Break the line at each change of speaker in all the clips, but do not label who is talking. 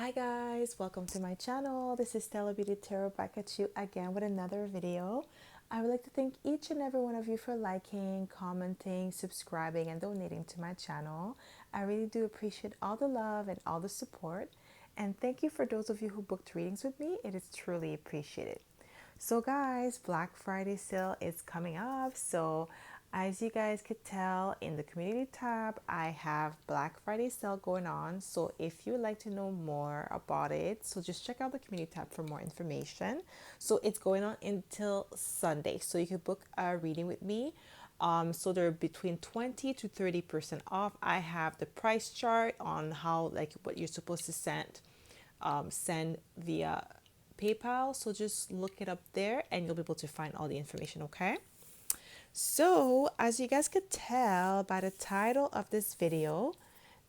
Hi guys, welcome to my channel. This is Stella Beauty Tarot back at you again with another video. I would like to thank each and every one of you for liking, commenting, subscribing, and donating to my channel. I really do appreciate all the love and all the support. And thank you for those of you who booked readings with me. It is truly appreciated. So guys, Black Friday sale is coming up. So as you guys could tell in the community tab, I have Black Friday sale going on. So if you would like to know more about it, so just check out the community tab for more information. So it's going on until Sunday. So you can book a reading with me. So they're between 20 to 30% off. I have the price chart on how like what you're supposed to send via PayPal. So just look it up there and you'll be able to find all the information, okay? So as you guys could tell by the title of this video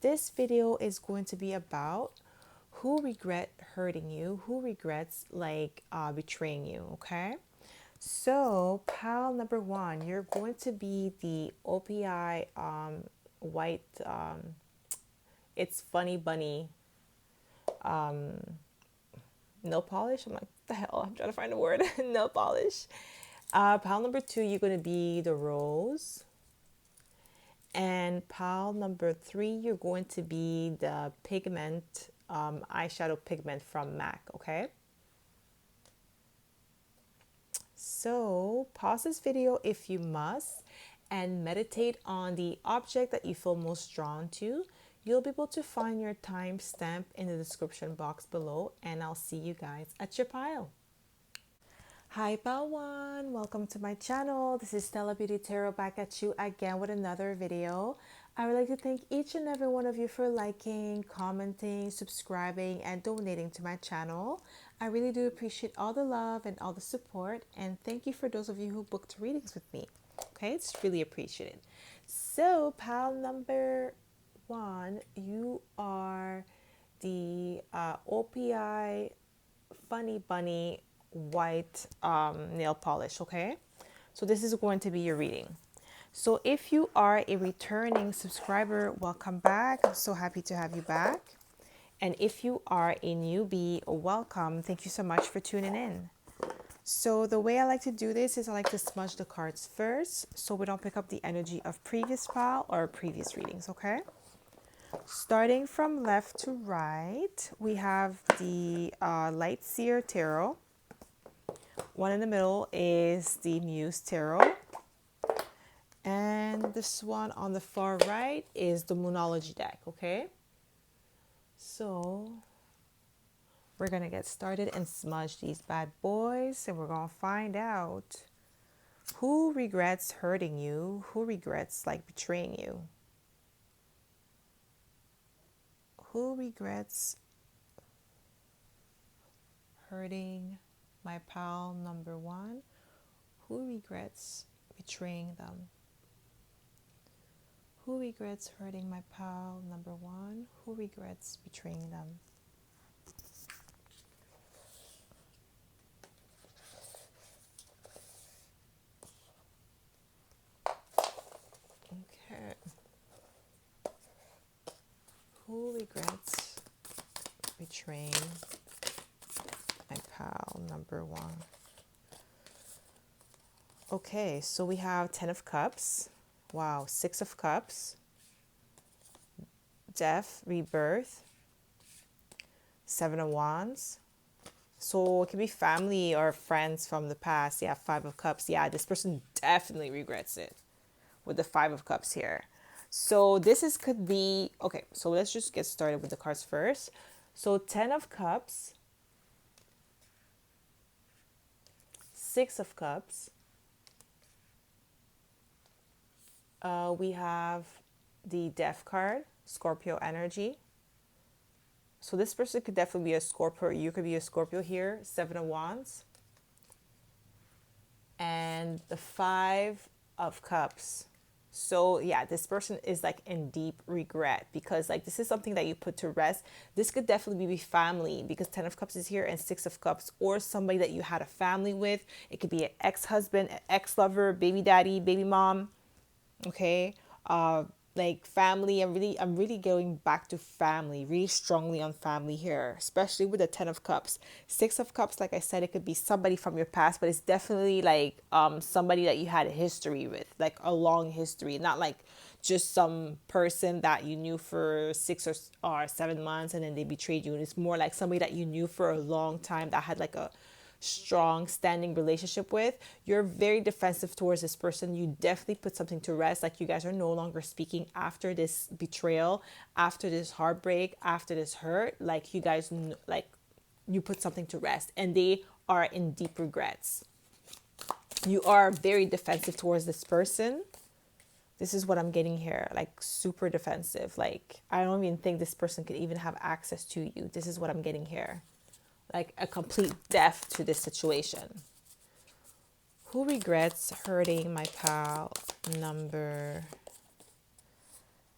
is going to be about who regret hurting you, who regrets betraying you, okay? So pile number one, you're going to be the OPI white, it's funny bunny nail polish. I'm like, what the hell? I'm trying to find a word. Nail polish. Pile number two, you're going to be the rose. And pile number three, you're going to be the pigment, eyeshadow pigment from MAC, okay? So pause this video if you must and meditate on the object that you feel most drawn to. You'll be able to find your timestamp in the description box below, and I'll see you guys at your pile. Hi pile one, welcome to my channel. This is Stella Beauty Tarot back at you again with another video. I would like to thank each and every one of you for liking, commenting, subscribing, and donating to my channel. I really do appreciate all the love and all the support, and thank you for those of you who booked readings with me. Okay, it's really appreciated. So pile number one, you are the OPI funny bunny white nail polish, okay? So this is going to be your reading. So if you are a returning subscriber, welcome back. I'm so happy to have you back. And if you are a newbie, welcome. Thank you so much for tuning in. So the way I like to do this is I like to smudge the cards first so we don't pick up the energy of previous file or previous readings, okay? Starting from left to right, we have the Light Seer Tarot. One in the middle is the Muse Tarot. And this one on the far right is the Moonology deck, okay? So we're going to get started and smudge these bad boys, and we're going to find out who regrets hurting you, who regrets betraying you. Who regrets hurting my pal number one? Who regrets betraying them? Who regrets hurting my pal number one? Who regrets betraying them? Okay. Who regrets betraying my pal number one? Okay, so we have 10 of Cups. Wow, 6 of Cups. Death, rebirth. 7 of Wands. So it can be family or friends from the past. Yeah, 5 of Cups. Yeah, this person definitely regrets it with the 5 of Cups here. So could be, okay, so let's just get started with the cards first. So 10 of Cups, 6 of Cups. We have the Death card, Scorpio energy. So this person could definitely be a Scorpio. You could be a Scorpio here. 7 of Wands. And the 5 of Cups. So yeah, this person is in deep regret because this is something that you put to rest. This could definitely be family because 10 of Cups is here and 6 of Cups, or somebody that you had a family with. It could be an ex-husband, an ex-lover, baby daddy, baby mom. Okay. like family. I'm really going back to family, really strongly on family here, especially with the 10 of cups. 6 of cups, like I said, it could be somebody from your past, but it's definitely like somebody that you had a history with, like a long history, not like just some person that you knew for 6 or 7 months and then they betrayed you. And it's more like somebody that you knew for a long time that had like a strong standing relationship with. You're very defensive towards this person. You definitely put something to rest. Like you guys are no longer speaking after this betrayal, after this heartbreak, after this hurt. Like you guys, like you put something to rest, and they are in deep regrets. You are very defensive towards this person. This is what I'm getting here, like super defensive. Like I don't even think this person could even have access to you. This is what I'm getting here, like a complete death to this situation. Who regrets hurting my pal number?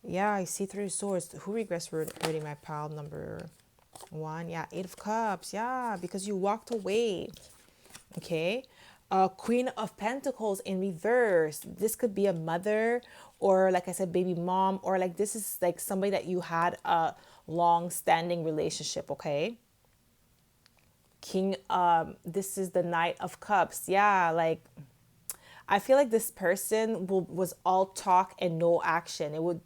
Yeah, I see 3 swords. Who regrets hurting my pal number 1? Yeah, 8 of cups. Yeah, because you walked away. Okay. Queen of Pentacles in reverse. This could be a mother, or like I said, baby mom, or like this is like somebody that you had a long standing relationship. Okay. King, this is the Knight of Cups. Yeah, like I feel like this person was all talk and no action.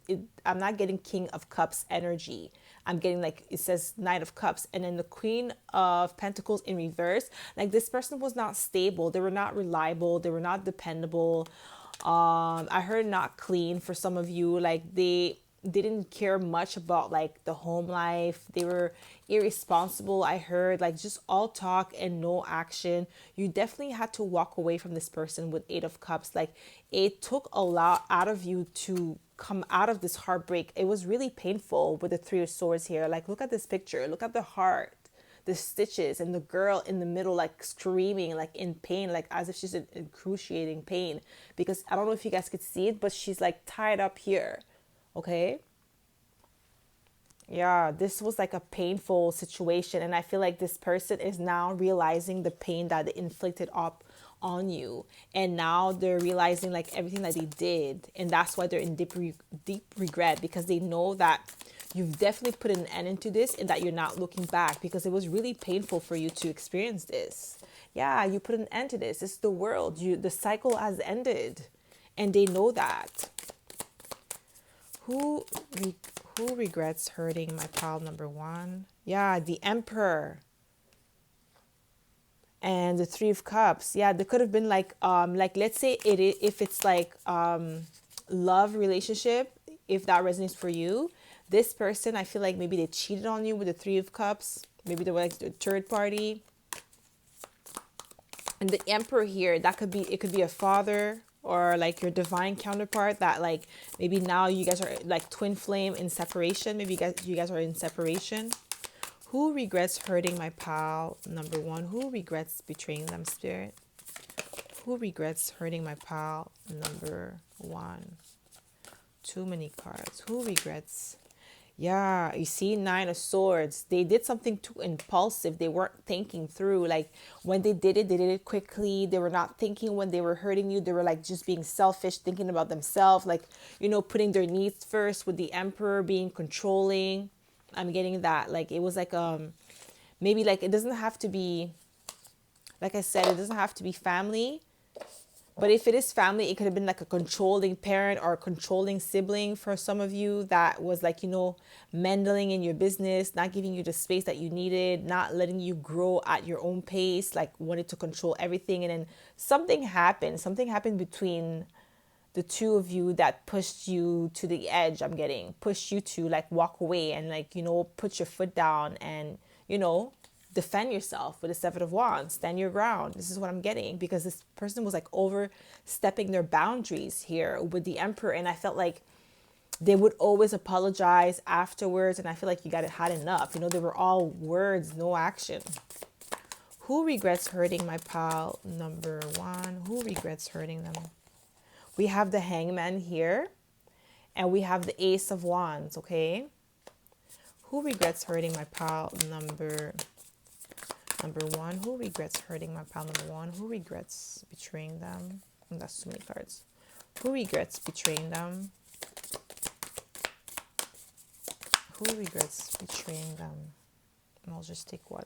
I'm not getting King of Cups energy. I'm getting like, it says Knight of Cups, and then the Queen of Pentacles in reverse. Like this person was not stable. They were not reliable. They were not dependable. I heard not clean for some of you. Like they didn't care much about like the home life. They were irresponsible. I heard like just all talk and no action. You definitely had to walk away from this person with 8 of cups. Like it took a lot out of you to come out of this heartbreak. It was really painful with the 3 of swords here. Like look at this picture, look at the heart, the stitches, and the girl in the middle like screaming, like in pain, like as if she's in excruciating pain, because I don't know if you guys could see it, but she's like tied up here. Okay. Yeah, this was like a painful situation. And I feel like this person is now realizing the pain that they inflicted up on you. And now they're realizing like everything that they did. And that's why they're in deep regret, because they know that you've definitely put an end into this and that you're not looking back, because it was really painful for you to experience this. Yeah, you put an end to this. It's the world. The cycle has ended. And they know that. Who regrets hurting my pal number 1? Yeah, the Emperor and the 3 of cups. Yeah, there could have been like let's say if it's like love relationship, if that resonates for you. This person, I feel like maybe they cheated on you with the 3 of cups. Maybe they were like the third party. And the Emperor here, it could be a father or like your divine counterpart that like maybe now you guys are like twin flame in separation. Maybe you guys are in separation. Who regrets hurting my pal number 1? Who regrets betraying them, Spirit? Who regrets hurting my pal number 1? Too many cards. Who regrets? Yeah, you see 9 of swords. They did something too impulsive. They weren't thinking through. Like when they did it quickly. They were not thinking when they were hurting you. They were like just being selfish, thinking about themselves, like, putting their needs first, with the Emperor being controlling. I'm getting that. Like it was like maybe like it doesn't have to be, like I said, it doesn't have to be family. But if it is family, it could have been like a controlling parent or a controlling sibling for some of you that was like, meddling in your business, not giving you the space that you needed, not letting you grow at your own pace, like wanted to control everything. And then something happened. Something happened between the two of you that pushed you to the edge. Pushed you to like walk away and like, put your foot down and, defend yourself with the 7 of Wands. Stand your ground. This is what I'm getting, because this person was like overstepping their boundaries here with the Emperor. And I felt like they would always apologize afterwards. And I feel like you had enough. They were all words, no action. Who regrets hurting my pal number 1? Who regrets hurting them? We have the Hangman here. And we have the Ace of Wands, okay? Who regrets hurting my pal number 1? Who regrets hurting my pal number 1? Who regrets betraying them? That's too many cards. Who regrets betraying them? Who regrets betraying them? And I'll just take one.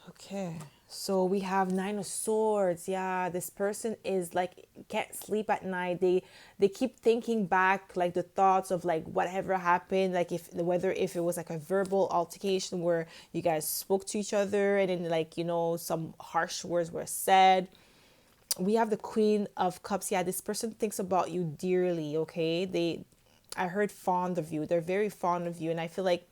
Okay. So we have Nine of Swords. Yeah, this person is like can't sleep at night. They keep thinking back like the thoughts of like whatever happened, like if whether if it was like a verbal altercation where you guys spoke to each other and then like, you know, some harsh words were said. We have the Queen of Cups. Yeah, this person thinks about you dearly, okay? I heard fond of you. They're very fond of you and I feel like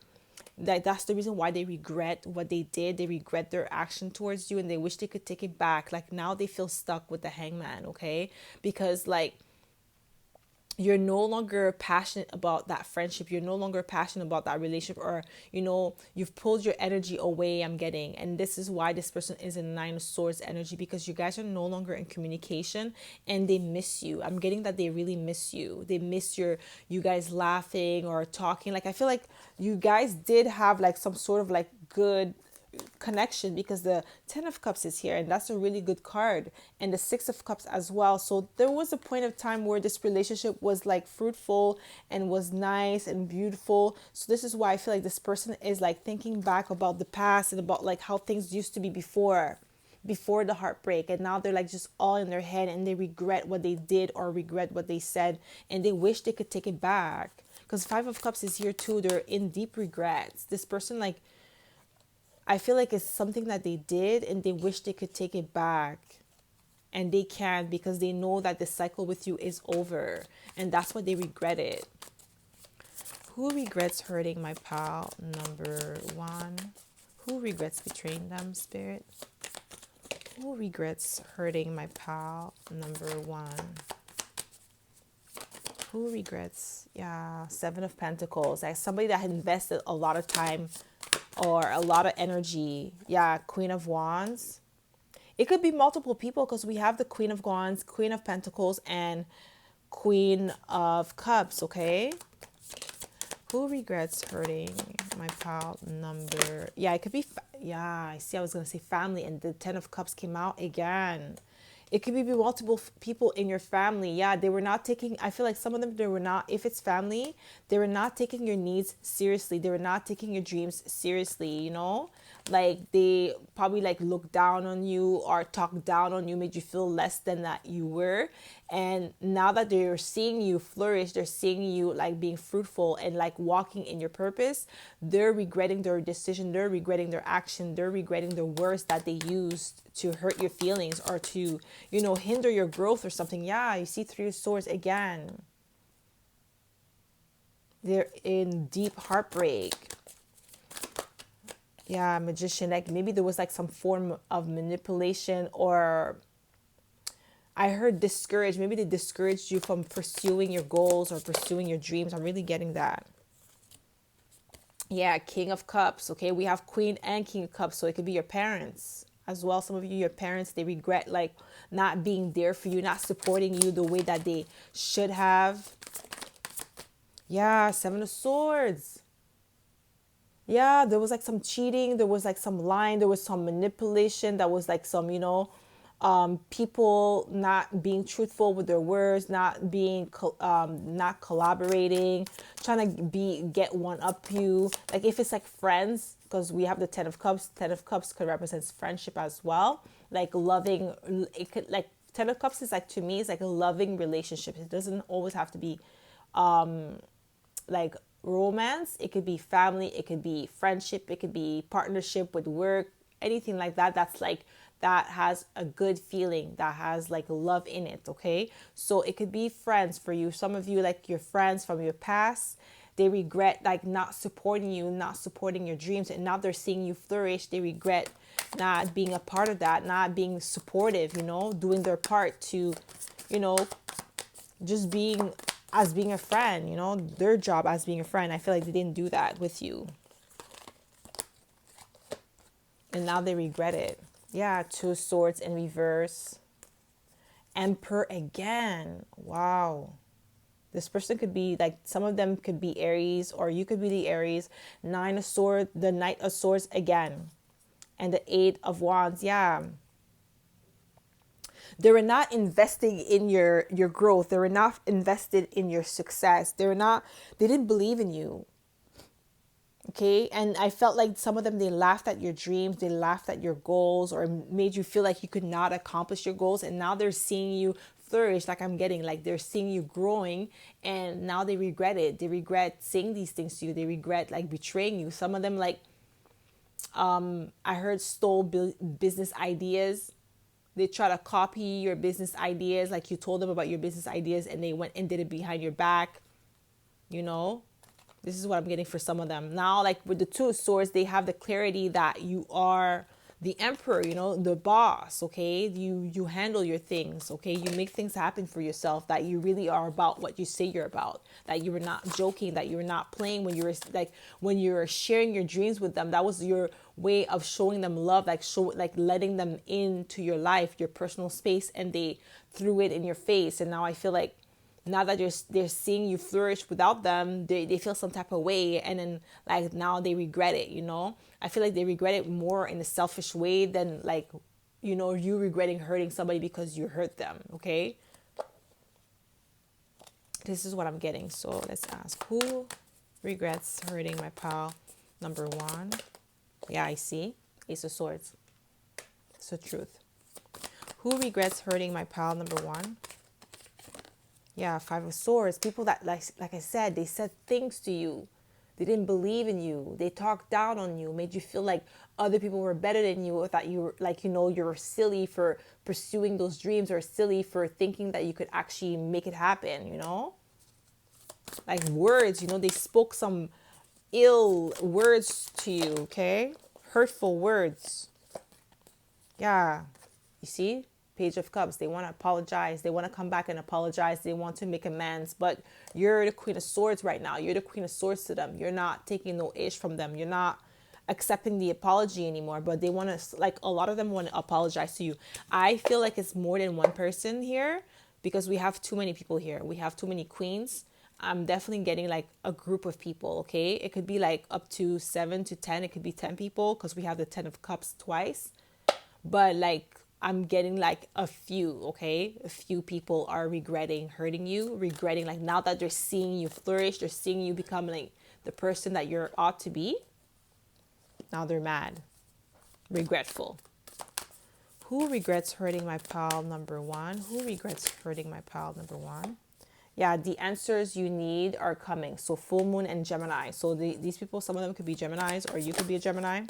that's the reason why they regret what they did. They regret their action towards you and they wish they could take it back. Like now they feel stuck with the Hangman, okay? Because like you're no longer passionate about that friendship. You're no longer passionate about that relationship, or you know, you've pulled your energy away. I'm getting, and this is why this person is in Nine of Swords energy, because you guys are no longer in communication and they miss you. I'm getting that they really miss you. They miss you guys laughing or talking. Like I feel like you guys did have like some sort of like good connection, because the Ten of Cups is here and that's a really good card, and the Six of Cups as well. So there was a point of time where this relationship was like fruitful and was nice and beautiful. So this is why I feel like this person is like thinking back about the past and about like how things used to be before the heartbreak, and now they're like just all in their head and they regret what they did or regret what they said and they wish they could take it back. Because Five of Cups is here too. They're in deep regrets. This person, like, I feel like it's something that they did and they wish they could take it back. And they can't, because they know that the cycle with you is over. And that's why they regret it. Who regrets hurting my pal? Number one. Who regrets betraying them, Spirit? Who regrets hurting my pal? Number one. Who regrets? Yeah, Seven of Pentacles. Like somebody that had invested a lot of time or a lot of energy. Yeah, Queen of Wands. It could be multiple people because we have the Queen of Wands, Queen of Pentacles, and Queen of Cups, okay? Who regrets hurting my pal? Number... Yeah, it could be... Yeah, I see. I was going to say family, and the Ten of Cups came out again. It could be multiple people in your family. Yeah, they were not taking... I feel like some of them, they were not... If it's family, they were not taking your needs seriously. They were not taking your dreams seriously, you know? Like they probably like looked down on you or talked down on you, made you feel less than that you were. And now that they're seeing you flourish, they're seeing you like being fruitful and like walking in your purpose, they're regretting their decision, they're regretting their action, they're regretting the words that they used to hurt your feelings or to, you know, hinder your growth or something. Yeah, you see Three of Swords again. They're in deep heartbreak. Yeah, Magician, like maybe there was like some form of manipulation, or I heard discouraged. Maybe they discouraged you from pursuing your goals or pursuing your dreams. I'm really getting that. Yeah, King of Cups. Okay, we have Queen and King of Cups, so it could be your parents as well. Some of you, your parents, they regret like not being there for you, not supporting you the way that they should have. Yeah, Seven of Swords. Yeah, there was like some cheating, there was like some lying, there was some manipulation, that was like some, you know, people not being truthful with their words, not being, not collaborating, trying to get one up you. Like if it's like friends, because we have the Ten of Cups could represent friendship as well. Like loving, it could like, Ten of Cups is like, to me, it's like a loving relationship. It doesn't always have to be like romance. It could be family, it could be friendship, it could be partnership with work, anything like that. That's like, that has a good feeling, that has like love in it. Okay, so it could be friends for you. Some of you, like your friends from your past, they regret like not supporting you, not supporting your dreams, and now they're seeing you flourish. They regret not being a part of that, not being supportive, you know, doing their part to, you know, just being a friend, you know, their job as being a friend. I feel like they didn't do that with you. And now they regret it. Yeah, Two of Swords in reverse. Emperor again. Wow. This person could be like, some of them could be Aries, or you could be the Aries. Nine of Swords, the Knight of Swords again. And the Eight of Wands. Yeah. They were not investing in your growth. They were not invested in your success. They didn't believe in you. Okay. And I felt like some of them, they laughed at your dreams, they laughed at your goals, or made you feel like you could not accomplish your goals. And now they're seeing you flourish, like I'm getting, like they're seeing you growing, and now they regret it. They regret saying these things to you. They regret like betraying you. Some of them, like, I heard, stole business ideas. They try to copy your business ideas, like you told them about your business ideas, and they went and did it behind your back, you know. This is what I'm getting for some of them. Now, like with the Two of Swords, they have the clarity that you are the emperor, you know, the boss, okay? You handle your things, okay? You make things happen for yourself, that you really are about what you say you're about, that you were not joking, that you were not playing when you were like, when you were sharing your dreams with them. That was your way of showing them love, like letting them into your life, your personal space, and they threw it in your face. And now I feel like, now that they're seeing you flourish without them, they feel some type of way, and then like now they regret it, you know. I feel like they regret it more in a selfish way than, like, you know, you regretting hurting somebody because you hurt them. Okay, this is what I'm getting. So let's ask, who regrets hurting my pal number one? Yeah, I see Ace of Swords. It's the truth. Who regrets hurting my pal number one? Yeah, Five of Swords. People that, like I said, they said things to you. They didn't believe in you. They talked down on you, made you feel like other people were better than you, or that you were, like, you know, you're silly for pursuing those dreams, or silly for thinking that you could actually make it happen, you know? Like words, you know, they spoke some ill words to you, okay? Hurtful words. Yeah. You see? Page of Cups. They want to apologize. They want to come back and apologize. They want to make amends. But you're the Queen of Swords right now. You're the Queen of Swords to them. You're not taking no ish from them. You're not accepting the apology anymore. But they want to, like, a lot of them want to apologize to you. I feel like it's more than one person here, because we have too many people here. We have too many queens. I'm definitely getting like a group of people, okay? It could be like up to 7 to 10. It could be 10 people, because we have the 10 of Cups twice. But like, I'm getting like a few, okay? A few people are regretting hurting you, regretting, like, now that they're seeing you flourish, they're seeing you become like the person that you ought to be. Now they're mad, regretful. Who regrets hurting my pal number one? Who regrets hurting my pal number one? Yeah, the answers you need are coming. So full moon and Gemini. So these people, some of them could be Geminis, or you could be a Gemini.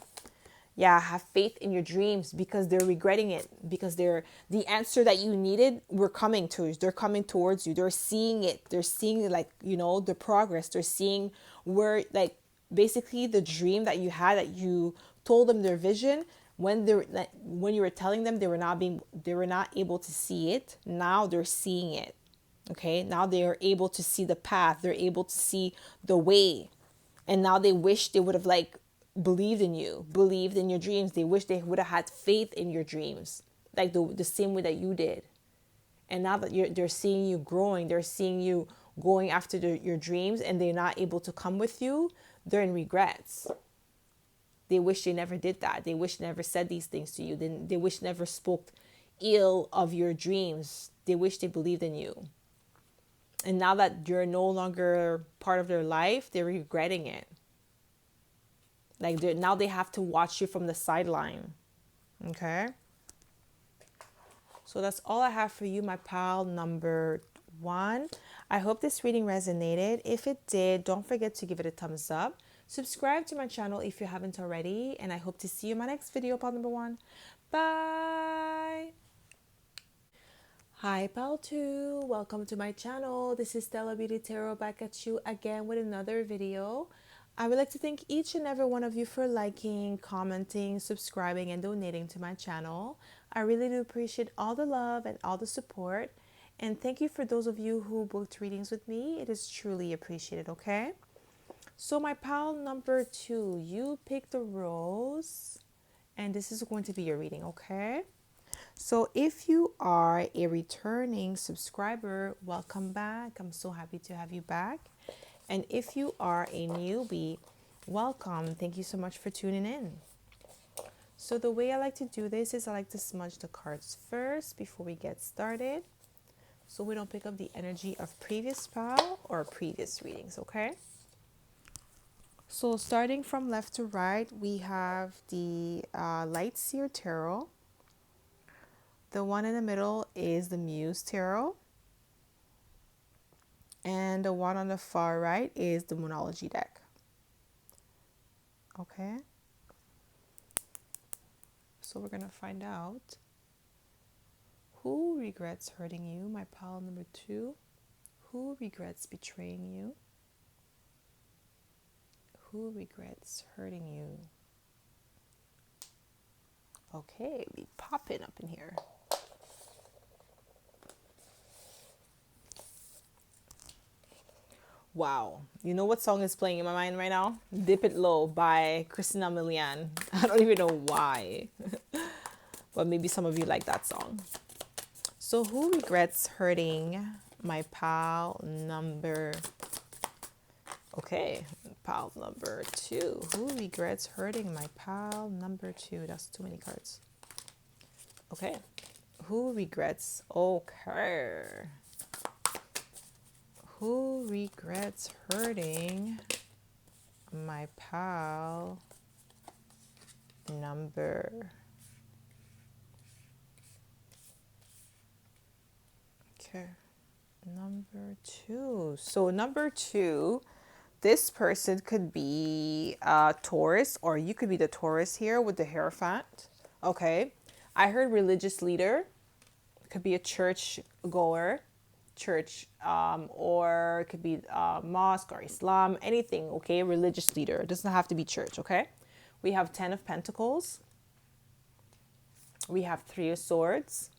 Yeah, have faith in your dreams, because they're regretting it, because they're, the answer that you needed were coming to you. They're coming towards you. They're seeing it. They're seeing, like, you know, the progress. They're seeing where, like, basically the dream that you had, that you told them their vision, when they're, like, when you were telling them, they were not able to see it. Now they're seeing it. Okay? Now they are able to see the path. They're able to see the way. And now they wish they would have, like, believed in you, believed in your dreams. They wish they would have had faith in your dreams, like the same way that you did. And now that they're seeing you growing, they're seeing you going after your dreams, and they're not able to come with you, they're in regrets. They wish they never did that. They wish they never said these things to you. They wish they never spoke ill of your dreams. They wish they believed in you. And now that you're no longer part of their life, they're regretting it. Like, now they have to watch you from the sideline. Okay? So that's all I have for you, my pal number one. I hope this reading resonated. If it did, don't forget to give it a thumbs up. Subscribe to my channel if you haven't already. And I hope to see you in my next video, pal number one. Bye! Hi, pal two. Welcome to my channel. This is Stella Beauty Tarot, back at you again with another video. I would like to thank each and every one of you for liking, commenting, subscribing, and donating to my channel. I really do appreciate all the love and all the support. And thank you for those of you who booked readings with me. It is truly appreciated, okay? So my pal number two, you picked the rose, and this is going to be your reading, okay? So if you are a returning subscriber, welcome back. I'm so happy to have you back. And if you are a newbie, welcome. Thank you so much for tuning in. So the way I like to do this is I like to smudge the cards first before we get started, so we don't pick up the energy of previous pile or previous readings, okay? So starting from left to right, we have the Light Seer Tarot. The one in the middle is the Muse Tarot. And the one on the far right is the Moonology deck. Okay. So we're going to find out who regrets hurting you, my pile number 2. Who regrets betraying you? Who regrets hurting you? Okay, we popping up in here. Wow. You know what song is playing in my mind right now? Dip It Low by Christina Milian. I don't even know why. But maybe some of you like that song. So who regrets hurting my pal number... Okay, pal number 2. Who regrets hurting my pal number 2? That's too many cards. Okay. Who regrets... Okay. Who regrets hurting my pal number... Okay, number 2. So number 2, this person could be Taurus, or you could be the Taurus here with the Hierophant. Okay, I heard religious leader. Could be a church goer, or it could be mosque or Islam, anything. Okay, religious leader. It doesn't have to be church. Okay, we have 10 of Pentacles. We have 3 of Swords,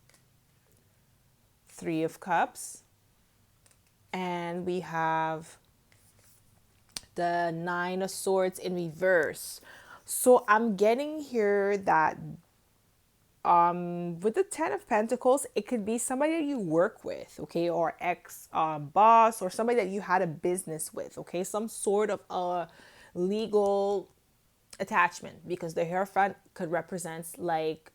3 of Cups, and we have the 9 of Swords in reverse. So I'm getting here that with the 10 of Pentacles, it could be somebody that you work with, okay, or ex boss, or somebody that you had a business with, okay, some sort of a legal attachment, because the Hierophant could represent like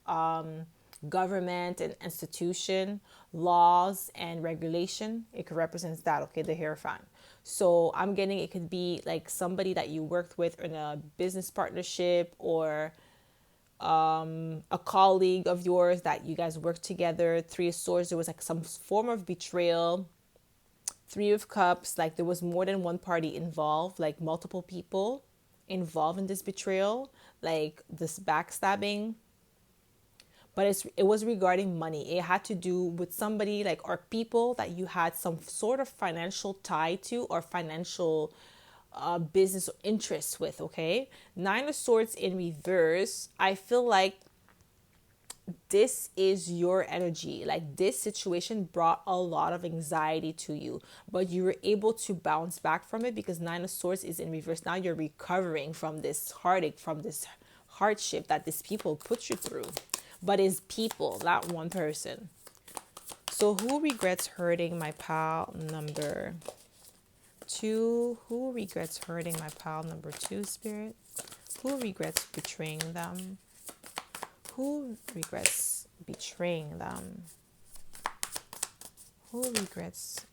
government and institution, laws and regulation. It could represent that, okay, the Hierophant. So I'm getting it could be like somebody that you worked with in a business partnership, or a colleague of yours that you guys worked together. 3 of Swords, there was like some form of betrayal. 3 of Cups, like there was more than one party involved, like multiple people involved in this betrayal, like this backstabbing. But it was regarding money. It had to do with somebody like, or people that you had some sort of financial tie to, or financial business or interests with, okay? 9 of Swords in reverse. I feel like this is your energy. Like this situation brought a lot of anxiety to you, but you were able to bounce back from it, because 9 of Swords is in reverse. Now you're recovering from this heartache, from this hardship that these people put you through. But it's people, not one person. So who regrets hurting my pal number 2? Who regrets hurting my pal number 2, Spirit? Who regrets betraying them? Who regrets betraying them? Who regrets...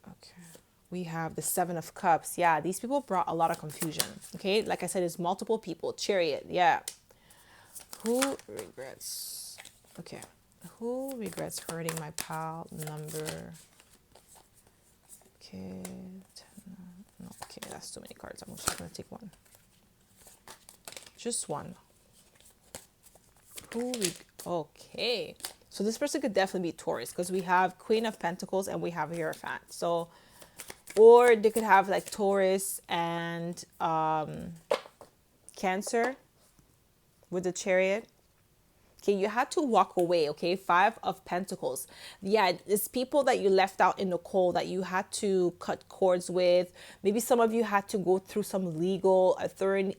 Okay. We have the 7 of Cups. Yeah, these people brought a lot of confusion. Okay, like I said, it's multiple people. Chariot, yeah. Who regrets... Okay. Who regrets hurting my pal number... Okay. No, okay, that's too many cards. I'm just going to take one. Just one. Okay. So this person could definitely be Taurus, because we have Queen of Pentacles and we have Hierophant. So, or they could have like Taurus and Cancer with the Chariot. Okay, you had to walk away, okay? 5 of Pentacles. Yeah, it's people that you left out in the cold that you had to cut cords with. Maybe some of you had to go through some legal attorney.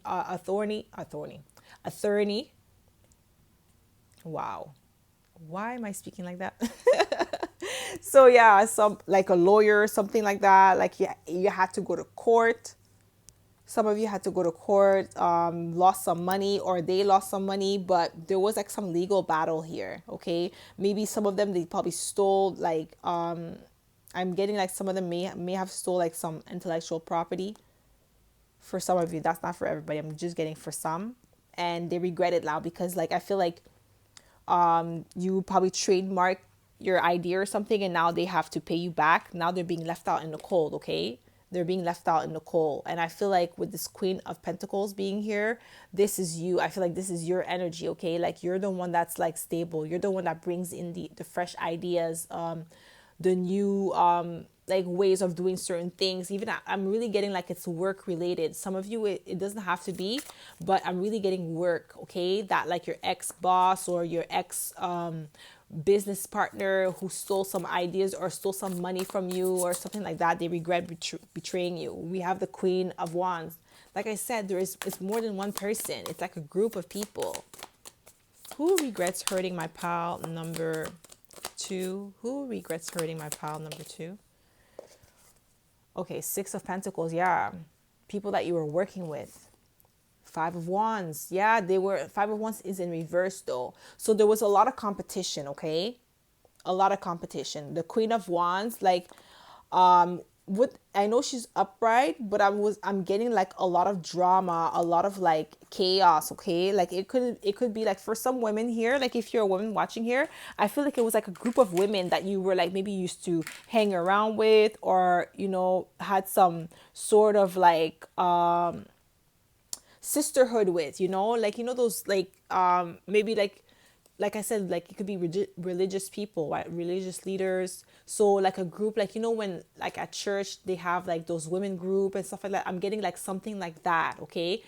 Wow. Why am I speaking like that? So yeah, some like a lawyer, something like that. Like you had to go to court. Some of you had to go to court, lost some money, or they lost some money, but there was like some legal battle here. Okay, maybe some of them they probably stole like I'm getting like some of them may have stole like some intellectual property. For some of you, that's not for everybody. I'm just getting for some, and they regret it now because like I feel like you probably trademark your idea or something and now they have to pay you back. Now they're being left out in the cold. Okay, they're being left out in the cold, and I feel like with this Queen of Pentacles being here, this is you. I feel like this is your energy. Okay, like you're the one that's like stable, you're the one that brings in the fresh ideas, the new like ways of doing certain things. Even I'm really getting like it's work related. Some of you it doesn't have to be, but I'm really getting work. Okay, that like your ex boss or your ex business partner who stole some ideas or stole some money from you or something like that, they regret betraying you. We have the Queen of Wands. Like I said, it's more than one person. It's like a group of people. Who regrets hurting my pal number 2? Who regrets hurting my pal number 2? Okay, Six of Pentacles. Yeah, people that you were working with. Five of Wands. Yeah, they were. Five of Wands is in reverse though. So there was a lot of competition, okay? A lot of competition. The Queen of Wands, like, with I know she's upright, but I'm getting like a lot of drama, a lot of like chaos, okay? Like it could be like for some women here, like if you're a woman watching here, I feel like it was like a group of women that you were like maybe used to hang around with, or had some sort of like sisterhood with, like those like maybe like I said, like it could be religious people, right? Religious leaders. So like a group, like when like at church they have like those women group and stuff like that. I'm getting like something like that, okay?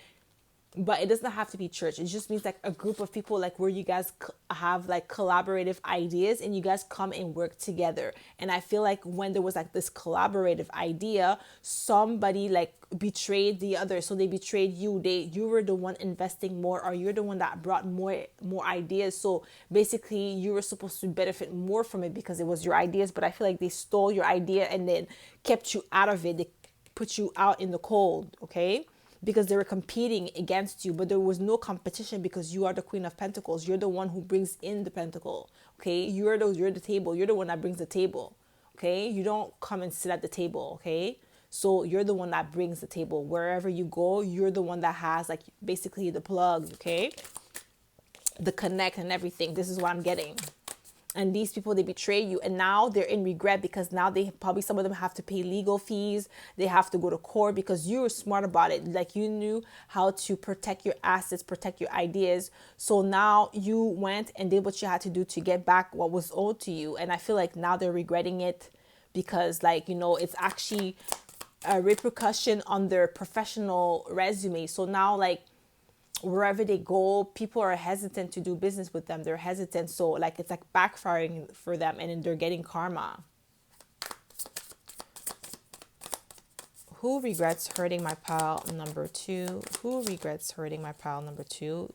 But it doesn't have to be church. It just means like a group of people, like where you guys have like collaborative ideas and you guys come and work together. And I feel like when there was like this collaborative idea, somebody like betrayed the other. So they betrayed you. You were the one investing more, or you're the one that brought more ideas. So basically you were supposed to benefit more from it because it was your ideas. But I feel like they stole your idea and then kept you out of it. They put you out in the cold, okay? Because they were competing against you, but there was no competition because you are the Queen of Pentacles. You're the one who brings in the pentacle, okay? You're the table. You're the one that brings the table, okay? You don't come and sit at the table, okay? So you're the one that brings the table. Wherever you go, you're the one that has like basically the plug, okay? The connect and everything. This is what I'm getting. And these people, they betray you, and now they're in regret because now they probably, some of them have to pay legal fees. They have to go to court because you were smart about it. Like you knew how to protect your assets, protect your ideas. So now you went and did what you had to do to get back what was owed to you. And I feel like now they're regretting it because like, it's actually a repercussion on their professional resume. So now like, wherever they go, people are hesitant to do business with them. They're hesitant. So like it's like backfiring for them, and then they're getting karma. Who regrets hurting my pal number 2? Who regrets hurting my pal number 2?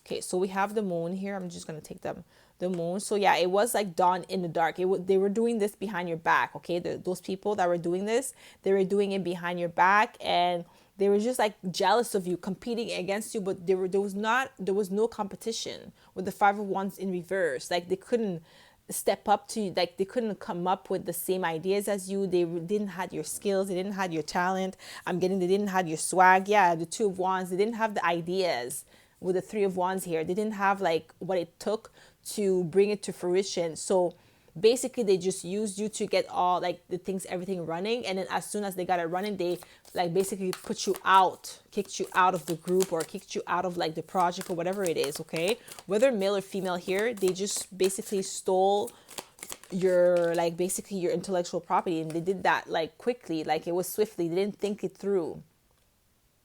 Okay, so we have the moon here. I'm just going to take them. The moon. So yeah, it was like dawn in the dark. They were doing this behind your back, okay? Those people that were doing this, they were doing it behind your back, and they were just like jealous of you, competing against you, but there was no competition with the Five of Wands in reverse. Like they couldn't step up to you, like they couldn't come up with the same ideas as you. They didn't have your skills, they didn't have your talent. They didn't have your swag. Yeah, the Two of Wands, they didn't have the ideas. With the Three of Wands here, they didn't have like what it took to bring it to fruition. So basically they just used you to get all like the things, everything running, and then as soon as they got it running, they like basically put you out, kicked you out of the group, or kicked you out of like the project or whatever it is, okay? Whether male or female here, they just basically stole your like basically your intellectual property, and they did that like quickly, like it was swiftly. They didn't think it through.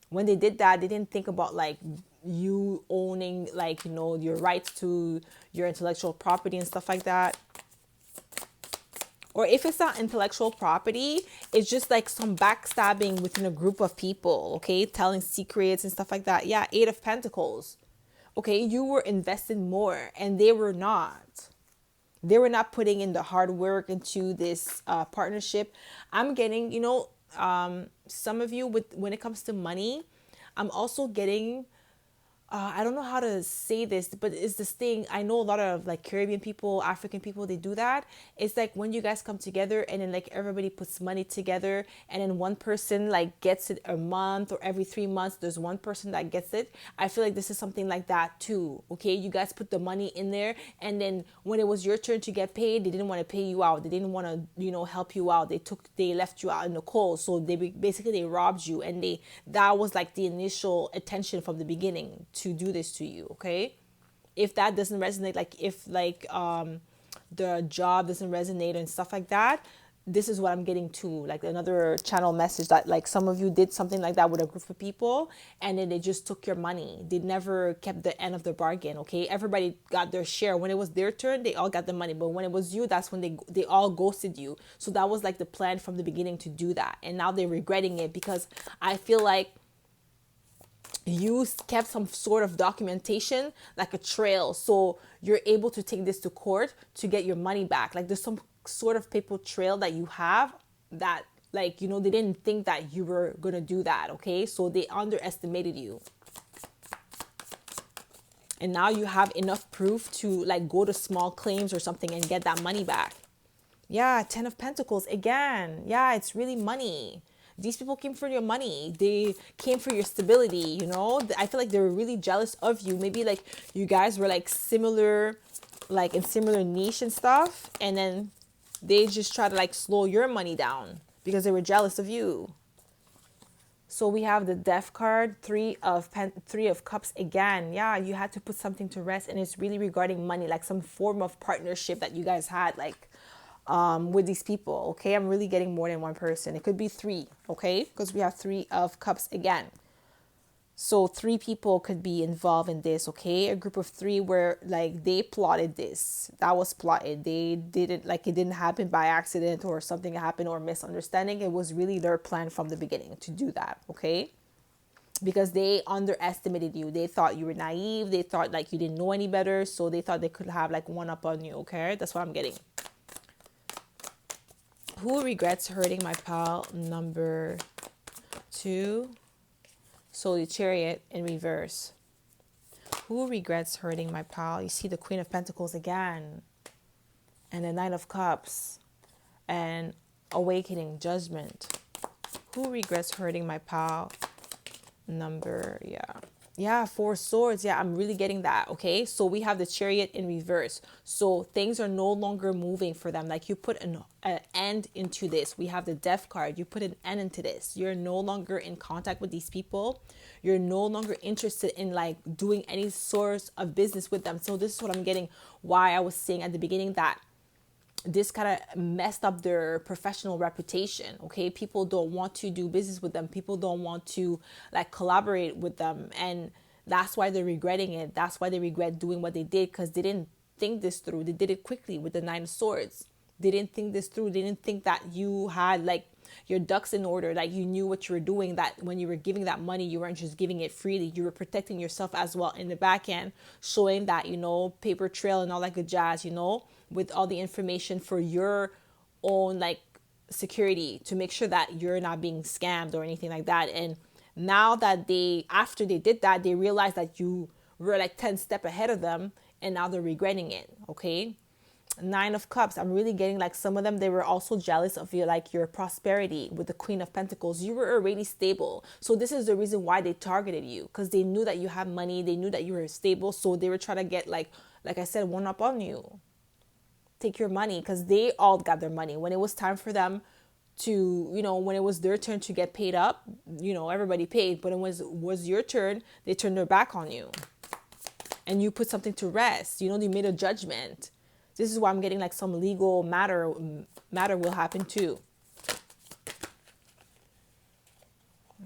When they did that, they didn't think about like you owning like your rights to your intellectual property and stuff like that. Or if it's not intellectual property, it's just like some backstabbing within a group of people, okay? Telling secrets and stuff like that. Yeah, Eight of Pentacles. Okay, you were invested more and they were not. They were not putting in the hard work into this partnership. I'm getting, Some of you, with when it comes to money, I'm also getting, I don't know how to say this, but it's this thing. I know a lot of like Caribbean people, African people, they do that. It's like when you guys come together and then like everybody puts money together and then one person like gets it a month or every 3 months, there's one person that gets it. I feel like this is something like that too. Okay. You guys put the money in there and then when it was your turn to get paid, they didn't want to pay you out. They didn't want to, help you out. They left you out in the cold. So basically they robbed you and that was like the initial attention from the beginning to do this to you. Okay. If that doesn't resonate, like if like the job doesn't resonate and stuff like that, this is what I'm getting to, like another channel message that like some of you did something like that with a group of people and then they just took your money. They never kept the end of the bargain. Okay. Everybody got their share. When it was their turn, they all got the money. But when it was you, that's when they all ghosted you. So that was like the plan from the beginning to do that. And now they're regretting it because I feel like you kept some sort of documentation, like a trail, so you're able to take this to court to get your money back. Like there's some sort of paper trail that you have that like they didn't think that you were gonna do that. Okay, so they underestimated you and now you have enough proof to like go to small claims or something and get that money back. Yeah, 10 of Pentacles again. Yeah, it's really money. These people came for your money. They came for your stability, I feel like they were really jealous of you. Maybe like you guys were like similar, like in similar niche and stuff. And then they just try to like slow your money down because they were jealous of you. So we have the Death card, Three of Cups again. Yeah, you had to put something to rest and it's really regarding money, like some form of partnership that you guys had, like with these people. Okay, I'm really getting more than one person. It could be three. Okay, because we have Three of Cups again. So 3 people could be involved in this. Okay, a group of 3 where like they plotted this. That was plotted. They didn't, like, it didn't happen by accident or something happened or misunderstanding. It was really their plan from the beginning to do that. Okay, because they underestimated you. They thought you were naive. They thought like you didn't know any better, so they thought they could have like one up on you. Okay, that's what I'm getting. Who regrets hurting my pal? Number 2. So the Chariot in reverse. Who regrets hurting my pal? You see the Queen of Pentacles again. And the Nine of Cups. And Awakening, Judgment. Who regrets hurting my pal? Number, yeah, 4 swords. Yeah, I'm really getting that. Okay, so we have the Chariot in reverse. So things are no longer moving for them. Like you put an end into this. We have the Death card. You put an end into this. You're no longer in contact with these people. You're no longer interested in like doing any source of business with them. So this is what I'm getting. Why I was saying at the beginning that this kind of messed up their professional reputation. Okay, people don't want to do business with them. People don't want to like collaborate with them, and that's why they're regretting it. That's why they regret doing what they did, because they didn't think this through. They did it quickly with the Nine of Swords. They didn't think this through. They didn't think that you had like your ducks in order, that you knew what you were doing, that when you were giving that money, you weren't just giving it freely. You were protecting yourself as well in the back end, showing that, paper trail and all that good jazz, with all the information for your own like security, to make sure that you're not being scammed or anything like that. And now that after they did that, they realized that you were like 10 steps ahead of them, and now they're regretting it. Okay. Nine of Cups. I'm really getting like some of them, they were also jealous of your prosperity with the Queen of Pentacles. You were already stable. So this is the reason why they targeted you, because they knew that you had money. They knew that you were stable. So they were trying to get like I said, one up on you. Take your money, because they all got their money. When it was time for them to, when it was their turn to get paid up, everybody paid. But it was your turn, they turned their back on you. And you put something to rest. They made a judgment. This is why I'm getting like some legal matter will happen too.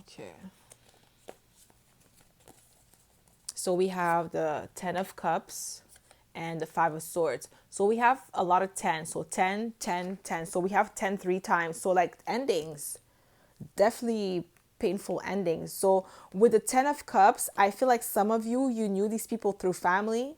Okay. So we have the 10 of Cups and the 5 of Swords. So we have a lot of 10. So 10, 10, 10. So we have 10 3 times. So like endings, definitely painful endings. So with the 10 of Cups, I feel like some of you knew these people through family,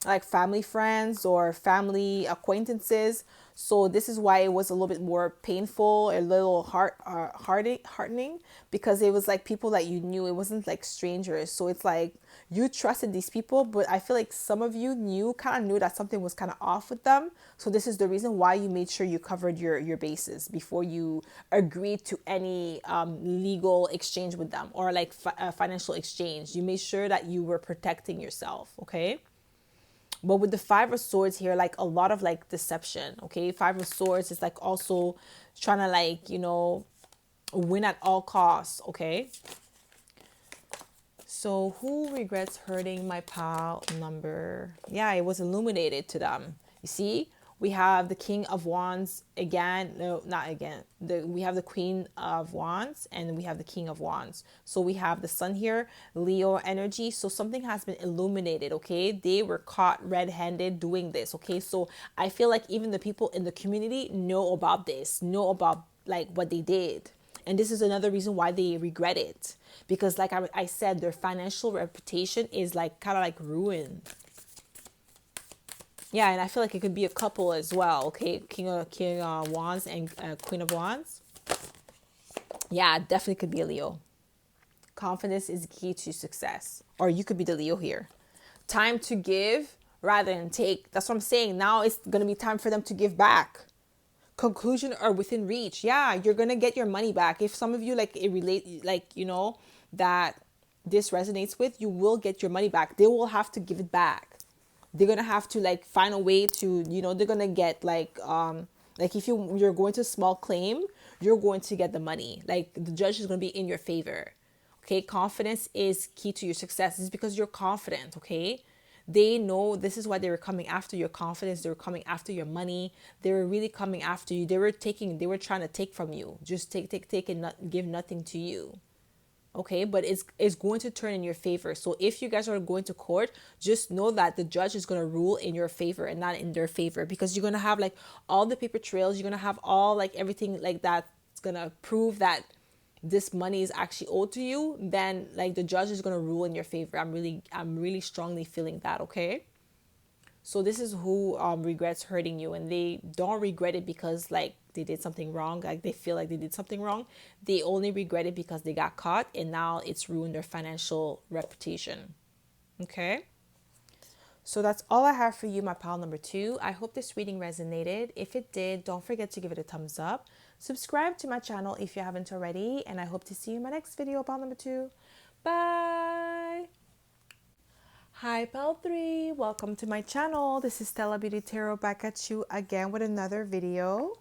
like family friends or family acquaintances. So this is why it was a little bit more painful, a little heartening, because it was like people that you knew. It wasn't like strangers. So it's like you trusted these people, but I feel like some of you kind of knew that something was kind of off with them. So this is the reason why you made sure you covered your bases before you agreed to any legal exchange with them, or like financial exchange. You made sure that you were protecting yourself, okay? But with the Five of Swords here, like a lot of like deception, okay? Five of Swords is like also trying to like, win at all costs, okay? So who regrets hurting my pal number? Yeah, it was illuminated to them. You see, we have the King of Wands again. No, not again. We have the Queen of Wands and we have the King of Wands. So we have the Sun here, Leo energy. So something has been illuminated, okay? They were caught red-handed doing this, okay? So I feel like even the people in the community know about this, know about like what they did. And this is another reason why they regret it. Because like I said, their financial reputation is like kind of like ruined. Yeah, and I feel like it could be a couple as well. Okay, King of Wands and Queen of Wands. Yeah, definitely could be a Leo. Confidence is key to success. Or you could be the Leo here. Time to give rather than take. That's what I'm saying. Now it's going to be time for them to give back. Conclusion are within reach. Yeah, you're going to get your money back. If some of you like it relate, like, that this resonates with, you will get your money back. They will have to give it back. They're gonna have to like find a way to, they're gonna get like if you're going to small claim, you're going to get the money. Like the judge is gonna be in your favor. Okay, confidence is key to your success. It's because you're confident. Okay, they know this is why they were coming after your confidence. They were coming after your money. They were really coming after you. They were trying to take from you. Just take and not give nothing to you. Okay, but it's going to turn in your favor. So if you guys are going to court, just know that the judge is going to rule in your favor and not in their favor, because you're going to have like all the paper trails. You're going to have all like everything like that. It's going to prove that this money is actually owed to you. Then like the judge is going to rule in your favor. I'm really strongly feeling that. Okay. So this is who regrets hurting you, and they don't regret it because like they did something wrong, like they feel like they did something wrong. They only regret it because they got caught and now it's ruined their financial reputation. Okay. So that's all I have for you, my pal number 2. I hope this reading resonated. If it did, don't forget to give it a thumbs up. Subscribe to my channel if you haven't already, and I hope to see you in my next video, pal number 2. Bye. Hi pal 3, welcome to my channel. This is Stella Beauty Tarot back at you again with another video.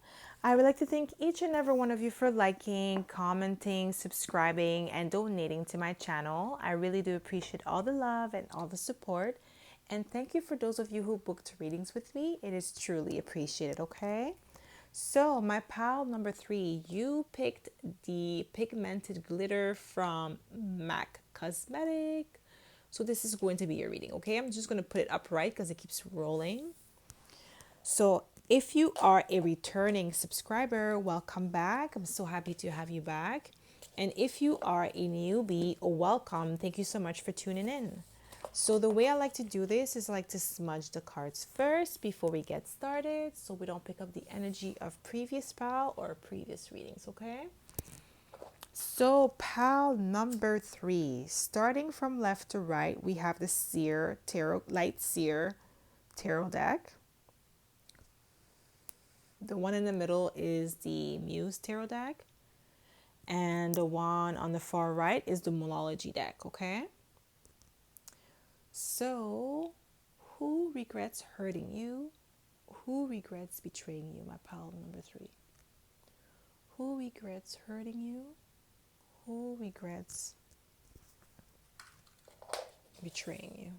I would like to thank each and every one of you for liking, commenting, subscribing, and donating to my channel. I really do appreciate all the love and all the support. And thank you for those of you who booked readings with me. It is truly appreciated, okay? So my pal number 3, you picked the pigmented glitter from MAC Cosmetic. So this is going to be your reading, okay? I'm just going to put it upright because it keeps rolling. So if you are a returning subscriber, welcome back. I'm so happy to have you back. And if you are a newbie, welcome. Thank you so much for tuning in. So the way I like to do this is I like to smudge the cards first before we get started, so we don't pick up the energy of previous pal or previous readings, okay? So pal number 3, starting from left to right, we have the Seer Tarot, Light Seer Tarot deck. The one in the middle is the Muse Tarot deck. And the one on the far right is the Moology deck, okay? So, who regrets hurting you? Who regrets betraying you, my pal number 3? Who regrets hurting you? Who regrets betraying you?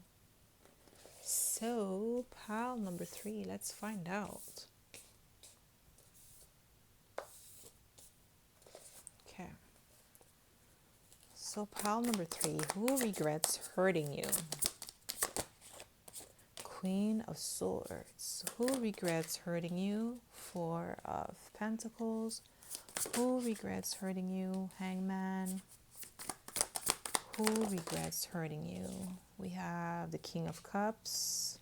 So, pile number 3, let's find out. Okay. So, pile number 3, who regrets hurting you? Queen of Swords. Who regrets hurting you? 4 of Pentacles. Who regrets hurting you? Hangman. Who regrets hurting you? We have the King of Cups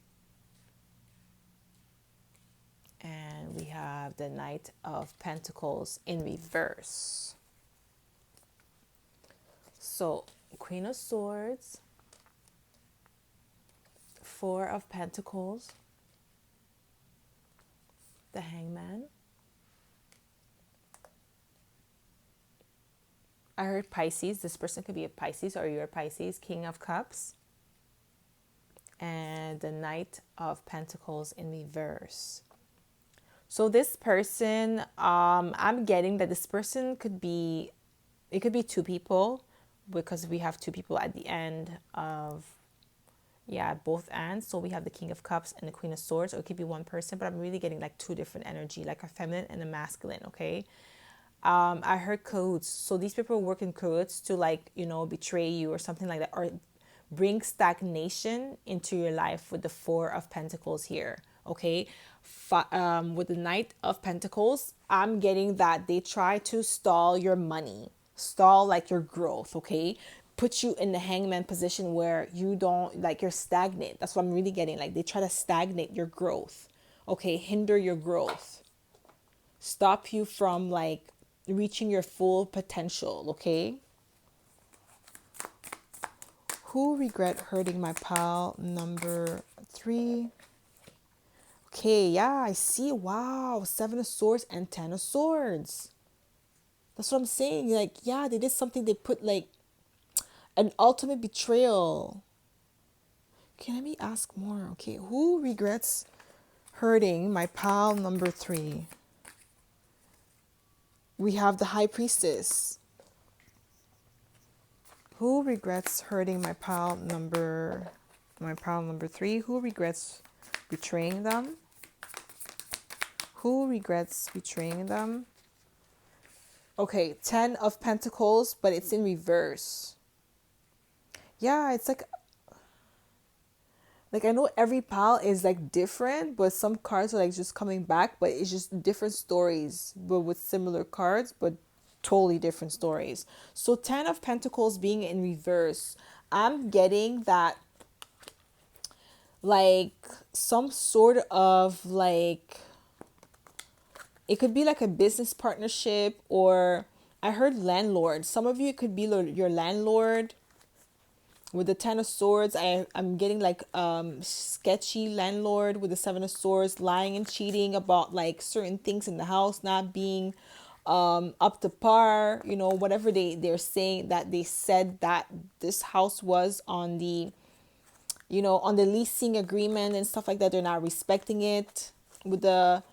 And we have the Knight of Pentacles in reverse. So, Queen of Swords, Four of Pentacles, the Hangman. I heard Pisces. This person could be a Pisces or you're a Pisces. King of Cups. And the Knight of Pentacles in reverse. So this person, I'm getting that this person could be, it could be two people, because we have two people at the end of, yeah, both ends. So we have the King of Cups and the Queen of Swords, or it could be one person, but I'm really getting like two different energy, like a feminine and a masculine, okay? I heard cahoots. So these people work in cahoots to, like, you know, betray you or something like that, or bring stagnation into your life with the Four of Pentacles here, okay? With the Knight of Pentacles, I'm getting that they try to stall your money, stall like your growth, okay? Put you in the hangman position where you don't, like, you're stagnant. That's what I'm really getting. Like, they try to stagnate your growth, okay? Hinder your growth, stop you from, like, reaching your full potential, okay? Who regret hurting my pal number 3? Okay, yeah, I see. Wow, 7 of Swords and 10 of Swords. That's what I'm saying. Like, yeah, they did something. They put, like, an ultimate betrayal. Okay, let me ask more. Okay, who regrets hurting my pal number 3? We have the High Priestess. Who regrets hurting my pal number 3? Who regrets betraying them? Who regrets betraying them? Okay, 10 of Pentacles, but it's in reverse. Yeah, it's like I know every pal is like different, but some cards are like just coming back, but it's just different stories, but with similar cards, but totally different stories. So 10 of Pentacles being in reverse, I'm getting that, like, some sort of, like, it could be like a business partnership, or I heard landlord. Some of you, it could be your landlord. With the 10 of Swords, I'm getting like sketchy landlord with the 7 of Swords, lying and cheating about like certain things in the house not being up to par, you know, whatever they're saying that they said that this house was on the, you know, on the leasing agreement and stuff like that. They're not respecting it. With the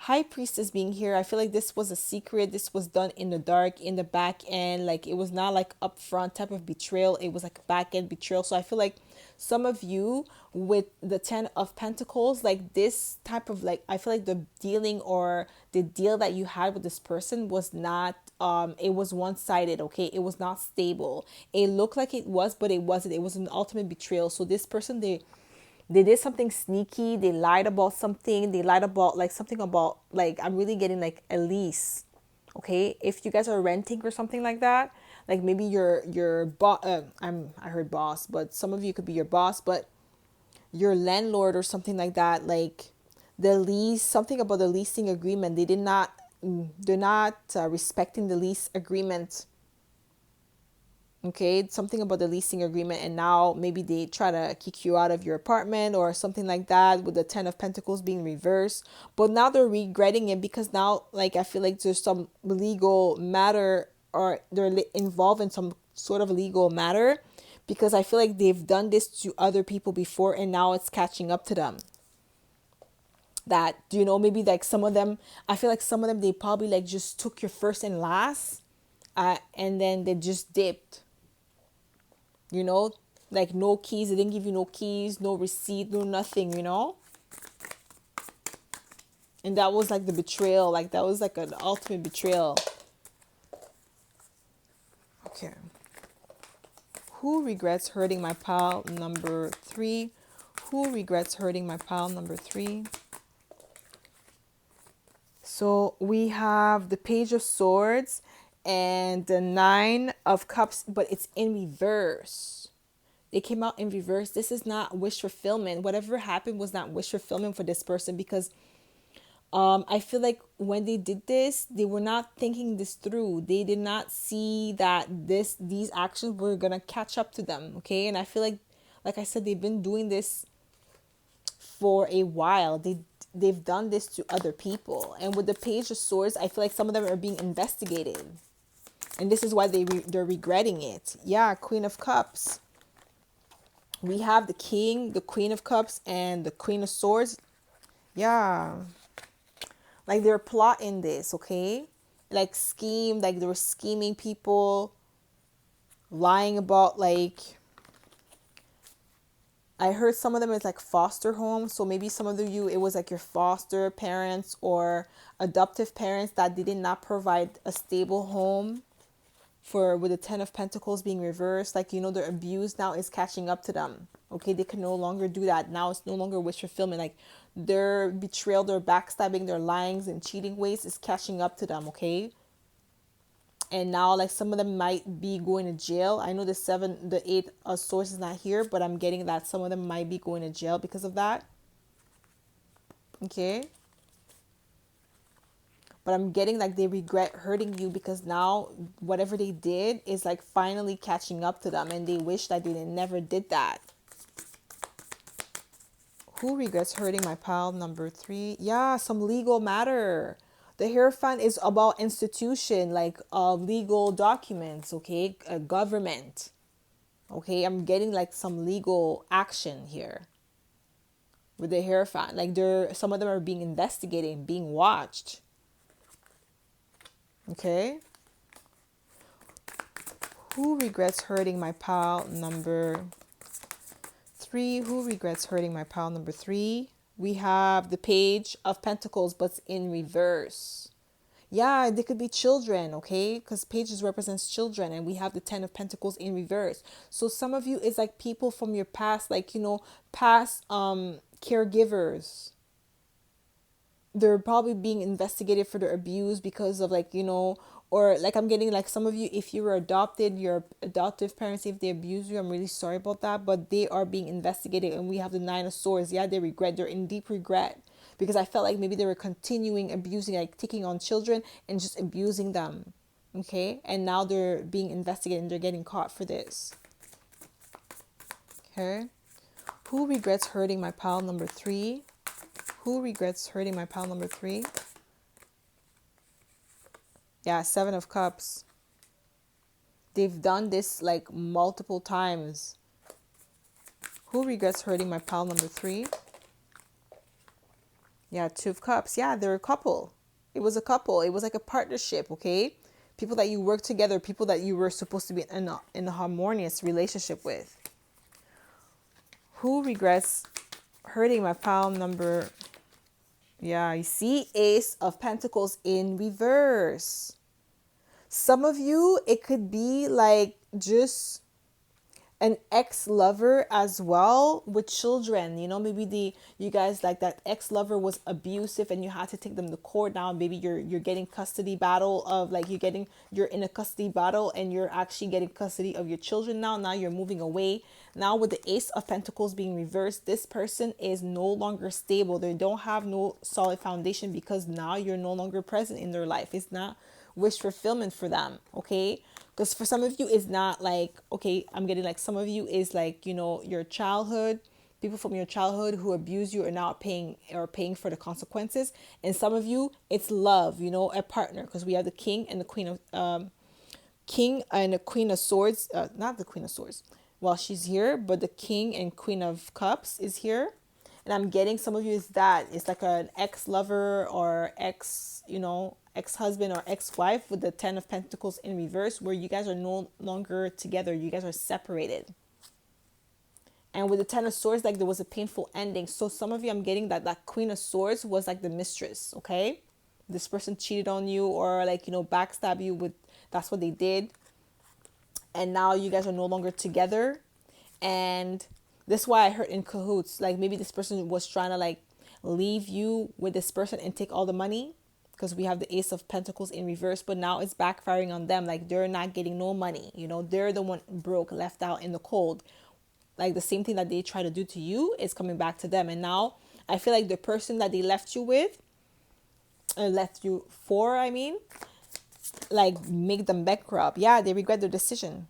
High Priestess being here, I feel like this was a secret. This was done in the dark, in the back end. Like, it was not like upfront type of betrayal. It was like back end betrayal. So I feel like some of you with the 10 of Pentacles, like this type of, like, I feel like the dealing or the deal that you had with this person was not, it was one-sided, okay? It was not stable. It looked like it was, but it wasn't. It was an ultimate betrayal. So this person, they did something sneaky. They lied about something. They lied about like something about, like, I'm really getting like a lease. Okay, if you guys are renting or something like that, like maybe your boss. I heard boss, but some of you could be your boss, but your landlord or something like that. Like the lease, something about the leasing agreement. They did not. They're not respecting the lease agreement. Okay, something about the leasing agreement, and now maybe they try to kick you out of your apartment or something like that, with the 10 of Pentacles being reversed. But now they're regretting it, because now, like, I feel like there's some legal matter, or they're involved in some sort of legal matter, because I feel like they've done this to other people before and now it's catching up to them. That, you know, maybe like some of them, I feel like some of them, they probably like just took your first and last, and then they just dipped. You know, like no keys. They didn't give you no keys, no receipt, no nothing, you know. And that was like the betrayal. Like that was like an ultimate betrayal. Okay. Who regrets hurting my pal number 3? Who regrets hurting my pal number 3? So we have the Page of Swords and the 9 of Cups, but it's in reverse. They came out in reverse. This is not wish fulfillment. Whatever happened was not wish fulfillment for this person, because I feel like when they did this, they were not thinking this through. They did not see that these actions were gonna catch up to them. Okay, and I feel like I said, they've been doing this for a while. They've done this to other people, and with the Page of Swords, I feel like some of them are being investigated, and this is why they're regretting it. Yeah, Queen of Cups. We have the King, the Queen of Cups, and the Queen of Swords. Yeah, like they're plotting this, okay? Like like they were scheming people, lying about like I heard some of them is like foster homes. So maybe some of you, it was like your foster parents or adoptive parents that they did not provide a stable home for, with the 10 of Pentacles being reversed. Like, their abuse now is catching up to them. Okay, they can no longer do that. Now it's no longer wish fulfillment. Like their betrayal, their backstabbing, their lyings and cheating ways is catching up to them. Okay. And now like some of them might be going to jail. I know the 8 source is not here, but I'm getting that some of them might be going to jail because of that. Okay, but I'm getting like they regret hurting you, because now whatever they did is like finally catching up to them, and they wish that they never did that. Who regrets hurting my pal? Number 3. Yeah, some legal matter. The Hierophant is about institution, like legal documents, okay? A government. Okay, I'm getting like some legal action here with the Hierophant. Like some of them are being investigated, being watched. Okay. Who regrets hurting my pal? Number 3. Who regrets hurting my pal? Number 3. We have the Page of Pentacles, but it's in reverse. Yeah, they could be children, okay? Because pages represents children, and we have the 10 of Pentacles in reverse. So some of you is like people from your past, like, past caregivers. They're probably being investigated for their abuse because of like, or like I'm getting like some of you, if you were adopted, your adoptive parents, if they abuse you, I'm really sorry about that, but they are being investigated. And we have the 9 of Swords. Yeah, they're in deep regret, because I felt like maybe they were continuing abusing, like taking on children and just abusing them. Okay, and now they're being investigated and they're getting caught for this. Okay, who regrets hurting my pal? Number 3. Who regrets hurting my pal? Number 3. Yeah, 7 of Cups. They've done this like multiple times. Who regrets hurting my pal? Number 3. Yeah, 2 of Cups. Yeah, they're a couple. It was a couple. It was like a partnership, okay? People that you work together, people that you were supposed to be in a harmonious relationship with. Who regrets hurting my pal? Number... Yeah, you see Ace of Pentacles in reverse. Some of you, it could be like just an ex-lover as well with children. Maybe you guys, like, that ex-lover was abusive and you had to take them to court. Now maybe you're getting custody battle of, like, you're in a custody battle and you're actually getting custody of your children now you're moving away. Now with the Ace of Pentacles being reversed, this person is no longer stable. They don't have no solid foundation, because now you're no longer present in their life. It's not wish fulfillment for them, okay? Because for some of you, it's not like, okay, I'm getting like some of you is like, your childhood, people from your childhood who abuse you are now paying for the consequences. And some of you, it's love, a partner, because we have the King and the King and the Queen of Swords, not the Queen of Swords. Well, she's here, but the King and Queen of Cups is here. And I'm getting some of you is that it's like an ex-lover or ex-husband or ex-wife with the 10 of Pentacles in reverse, where you guys are no longer together. You guys are separated. And with the 10 of Swords, like there was a painful ending. So some of you, I'm getting that Queen of Swords was like the mistress, okay? This person cheated on you or like, backstab you with, that's what they did. And now you guys are no longer together. And this is why I heard in cahoots. Like maybe this person was trying to like leave you with this person and take all the money, because we have the Ace of Pentacles in reverse, but now it's backfiring on them. Like they're not getting no money. They're the one broke, left out in the cold. Like the same thing that they try to do to you is coming back to them. And now I feel like the person that they left you with, left you for, I mean, like make them bankrupt. Yeah, they regret their decision.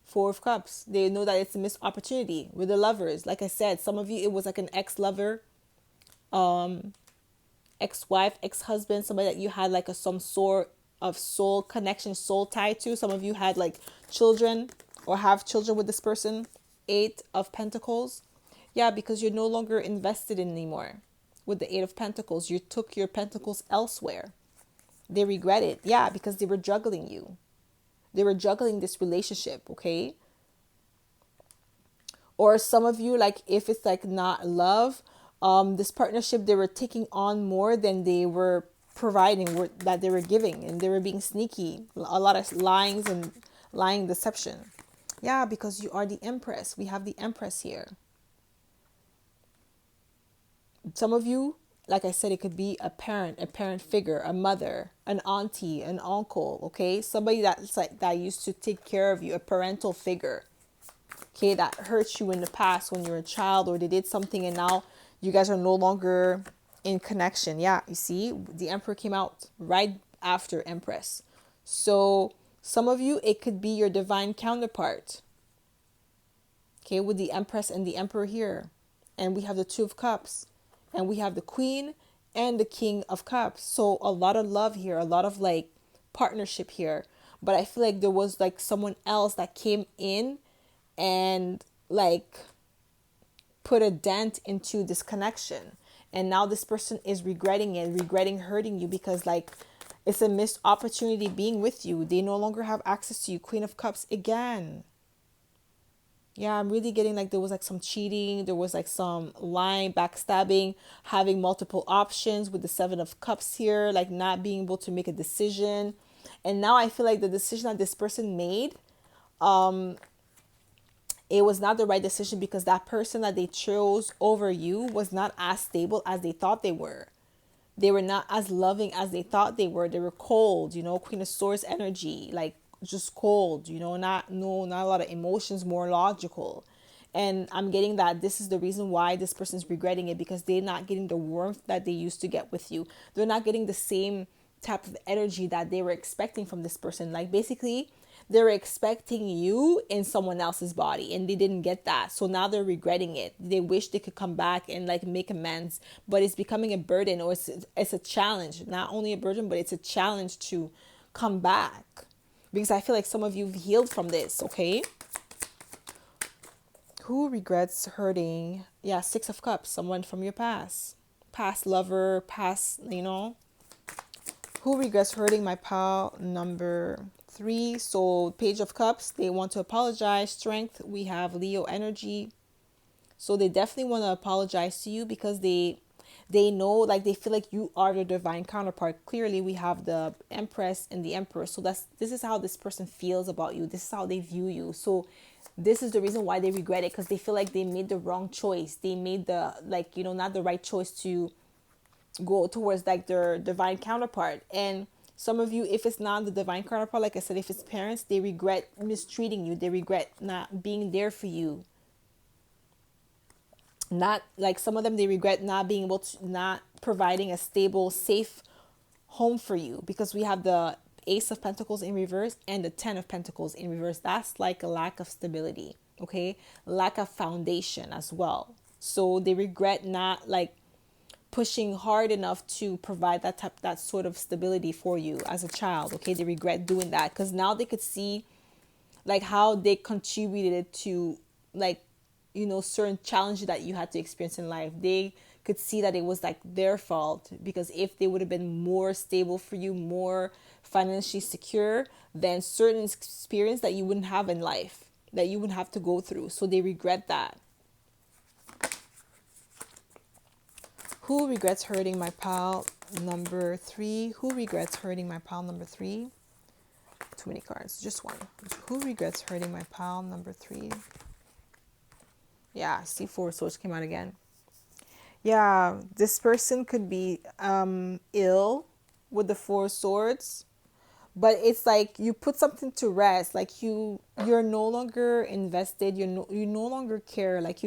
Four of Cups. They know that it's a missed opportunity with the lovers. Like I said, some of you, it was like an ex-lover, ex-wife, ex-husband, somebody that you had like a some sort of soul connection, soul tie to. Some of you had like children or have children with this person. Eight of Pentacles. Yeah, because you're no longer invested in anymore. With the Eight of Pentacles, you took your pentacles elsewhere. They regret it. Yeah, because they were juggling you. They were juggling this relationship, okay? Or some of you, like if it's like not love, this partnership, they were taking on more than they were providing, that they were giving, and they were being sneaky, a lot of lying and lying deception. Yeah, because you are the Empress. We have the Empress here. Some of you, like I said, it could be a parent figure, a mother, an auntie, an uncle, okay? Somebody that's like that used to take care of you, a parental figure. Okay, that hurt you in the past when you were a child, or they did something and now you guys are no longer in connection. Yeah, you see, the Emperor came out right after Empress. So some of you, it could be your divine counterpart. Okay, with the Empress and the Emperor here. And we have the Two of Cups. And we have the Queen and the King of Cups. So a lot of love here, a lot of like partnership here. But I feel like there was like someone else that came in and like put a dent into this connection. And now this person is regretting it, regretting hurting you, because like it's a missed opportunity being with you. They no longer have access to you. Queen of Cups again. Yeah, I'm really getting like there was like some cheating, there was like some lying, backstabbing, having multiple options with the Seven of Cups here, like not being able to make a decision. And now I feel like the decision that this person made, it was not the right decision, because that person that they chose over you was not as stable as they thought they were. They were not as loving as they thought they were. They were cold, Queen of Swords energy, like just cold, not a lot of emotions, more logical. And I'm getting that this is the reason why this person's regretting it, because they're not getting the warmth that they used to get with you. They're not getting the same type of energy that they were expecting from this person. Like basically, they were expecting you in someone else's body and they didn't get that. So now they're regretting it. They wish they could come back and like make amends, but it's becoming a burden, or it's a challenge. Not only a burden, but it's a challenge to come back, because I feel like some of you've healed from this, okay? Who regrets hurting? Yeah, Six of Cups, someone from your past. Past lover, past, Who regrets hurting my pal? Number 3. So Page of Cups, they want to apologize. Strength, we have Leo energy. So they definitely want to apologize to you, because they know, like they feel like you are the divine counterpart. Clearly we have the Empress and the Emperor. So this is how this person feels about you. This is how they view you. So this is the reason why they regret it, because they feel like they made the wrong choice. They made the not the right choice to go towards like their divine counterpart. And some of you, if it's not the divine counterpart, like I said, if it's parents, they regret mistreating you. They regret not being there for you. Not like some of them, they regret not being able to, not providing a stable, safe home for you, because we have the Ace of Pentacles in reverse and the Ten of Pentacles in reverse. That's like a lack of stability, okay? Lack of foundation as well. So they regret not like pushing hard enough to provide that sort of stability for you as a child, okay? They regret doing that, because now they could see like how they contributed to like certain challenges that you had to experience in life. They could see that it was like their fault, because if they would have been more stable for you, more financially secure, then certain experience that you wouldn't have in life, that you wouldn't have to go through. So they regret that. Who regrets hurting my pal? Number 3. Who regrets hurting my pal? Number 3. Too many cards. Just one. Who regrets hurting my pal? Number 3. Yeah, C4 Swords came out again. Yeah, this person could be ill with the Four Swords, but it's like you put something to rest. Like you're no longer invested. You no longer care. Like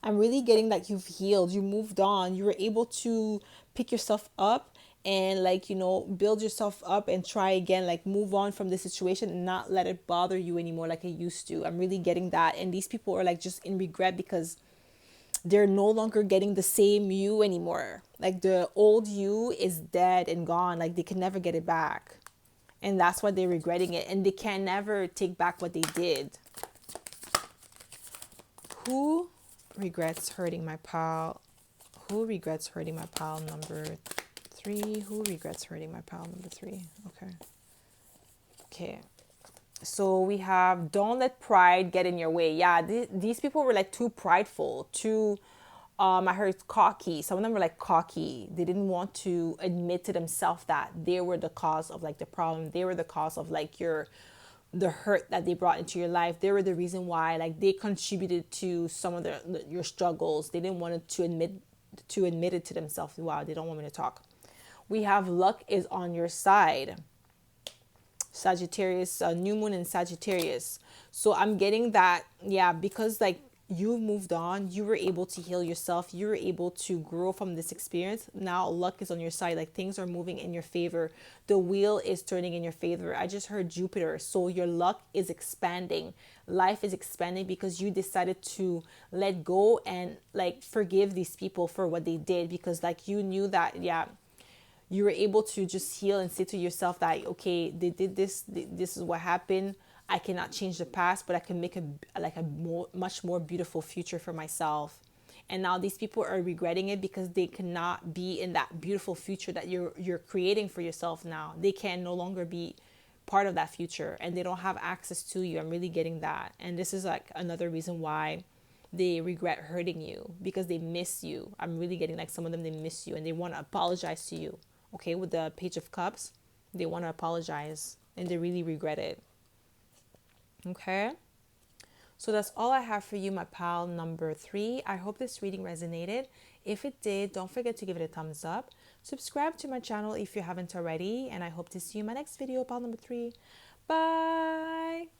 I'm really getting that you've healed. You moved on. You were able to pick yourself up and like, you know, build yourself up and try again, like move on from the situation and not let it bother you anymore like it used to. I'm really getting that. And these people are like just in regret because they're no longer getting the same you anymore. Like the old you is dead and gone. Like they can never get it back. And that's why they're regretting it. And they can never take back what they did. Who regrets hurting my pal? Who regrets hurting my pal number 3? Who regrets hurting my pal number 3? Okay. Okay. So we have don't let pride get in your way. Yeah, these people were like too prideful, too I heard cocky. Some of them were like cocky. They didn't want to admit to themselves that they were the cause of like the problem. They were the cause of like the hurt that they brought into your life. They were the reason why like they contributed to some of your struggles. They didn't want to admit it to themselves. Wow, they don't want me to talk. We have luck is on your side. Sagittarius, new moon in Sagittarius. So I'm getting that, yeah, because like you moved on, you were able to heal yourself, you were able to grow from this experience. Now luck is on your side, like things are moving in your favor. The wheel is turning in your favor. I just heard Jupiter. So your luck is expanding. Life is expanding because you decided to let go and like forgive these people for what they did, because like you knew that, yeah, you were able to just heal and say to yourself that, okay, they did this, this is what happened. I cannot change the past, but I can make much more beautiful future for myself. And now these people are regretting it because they cannot be in that beautiful future that you're creating for yourself. Now they can no longer be part of that future, and they don't have access to you. I'm really getting that. And this is like another reason why they regret hurting you, because they miss you. I'm really getting like some of them, they miss you and they want to apologize to you. Okay, with the Page of Cups, they want to apologize and they really regret it. Okay, so that's all I have for you, my pal number 3. I hope this reading resonated. If it did, don't forget to give it a thumbs up. Subscribe to my channel if you haven't already, and I hope to see you in my next video, pal number 3. Bye.